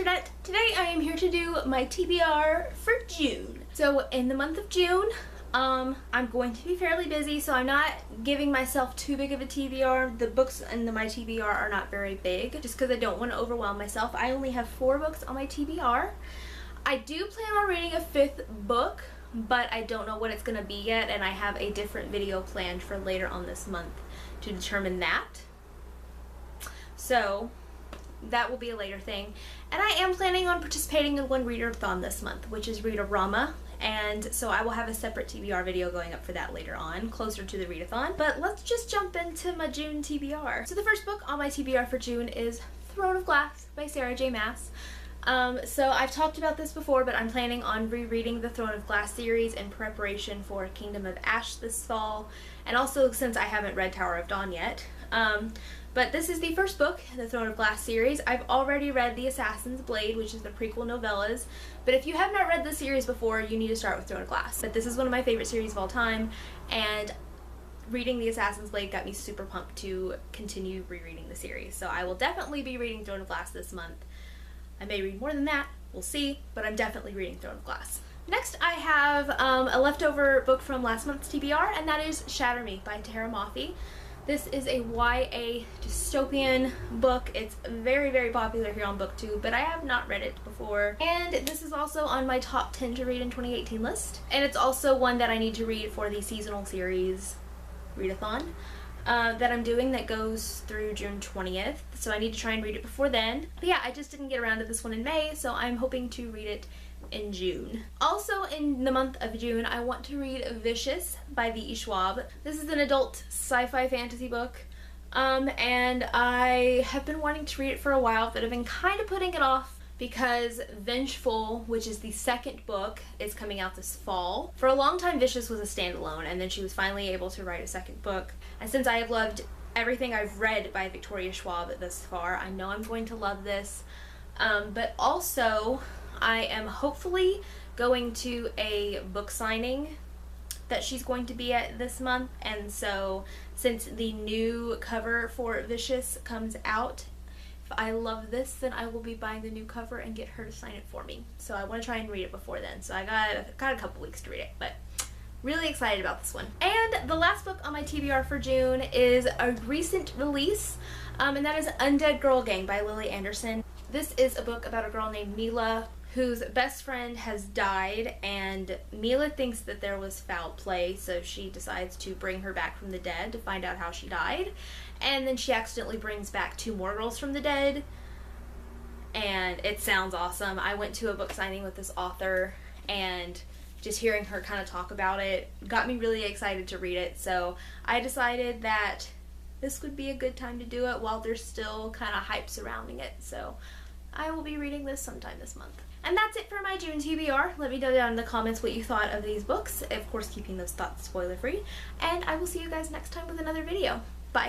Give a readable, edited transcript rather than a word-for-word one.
internet. Today I am here to do my TBR for June. So in the month of June, I'm going to be fairly busy, so I'm not giving myself too big of a TBR. The books in my TBR are not very big, just because I don't want to overwhelm myself. I only have 4 books on my TBR. I do plan on reading a 5th book, but I don't know what it's going to be yet, and I have a different video planned for later on this month to determine that. So that will be a later thing. And I am planning on participating in one readathon this month, which is Read-A-Rama, and so I will have a separate TBR video going up for that later on, closer to the readathon. But let's just jump into my June TBR. So the first book on my TBR for June is Throne of Glass by Sarah J. Maas. So I've talked about this before, but I'm planning on rereading the Throne of Glass series in preparation for Kingdom of Ash this fall, and also since I haven't read Tower of Dawn yet. But this is the first book in the Throne of Glass series. I've already read The Assassin's Blade, which is the prequel novellas, but if you have not read this series before, you need to start with Throne of Glass. But this is one of my favorite series of all time, and reading The Assassin's Blade got me super pumped to continue rereading the series. So I will definitely be reading Throne of Glass this month. I may read more than that, we'll see, but I'm definitely reading Throne of Glass. Next I have a leftover book from last month's TBR, and that is Shatter Me by Tara Moffey. This is a YA dystopian book. It's very, very popular here on BookTube, but I have not read it before. And this is also on my top 10 to read in 2018 list. And it's also one that I need to read for the seasonal series readathon that I'm doing that goes through June 20th. So I need to try and read it before then. But yeah, I just didn't get around to this one in May, so I'm hoping to read it in June. Also in the month of June, I want to read Vicious by V.E. Schwab. This is an adult sci-fi fantasy book, and I have been wanting to read it for a while, but I've been kind of putting it off because Vengeful, which is the second book, is coming out this fall. For a long time, Vicious was a standalone, and then she was finally able to write a second book. And since I have loved everything I've read by Victoria Schwab thus far, I know I'm going to love this. But also, I am hopefully going to a book signing that she's going to be at this month, and so since the new cover for Vicious comes out, if I love this, then I will be buying the new cover and get her to sign it for me. So I want to try and read it before then. So I got a couple weeks to read it, but really excited about this one. And the last book on my TBR for June is a recent release, and that is Undead Girl Gang by Lily Anderson. This is a book about a girl named Mila whose best friend has died, and Mila thinks that there was foul play, so she decides to bring her back from the dead to find out how she died. And then she accidentally brings back 2 more girls from the dead, and it sounds awesome. I went to a book signing with this author, and just hearing her kind of talk about it got me really excited to read it, so I decided that this would be a good time to do it while there's still kind of hype surrounding it. So I will be reading this sometime this month. And that's it for my June TBR. Let me know down in the comments what you thought of these books, of course keeping those thoughts spoiler free, and I will see you guys next time with another video.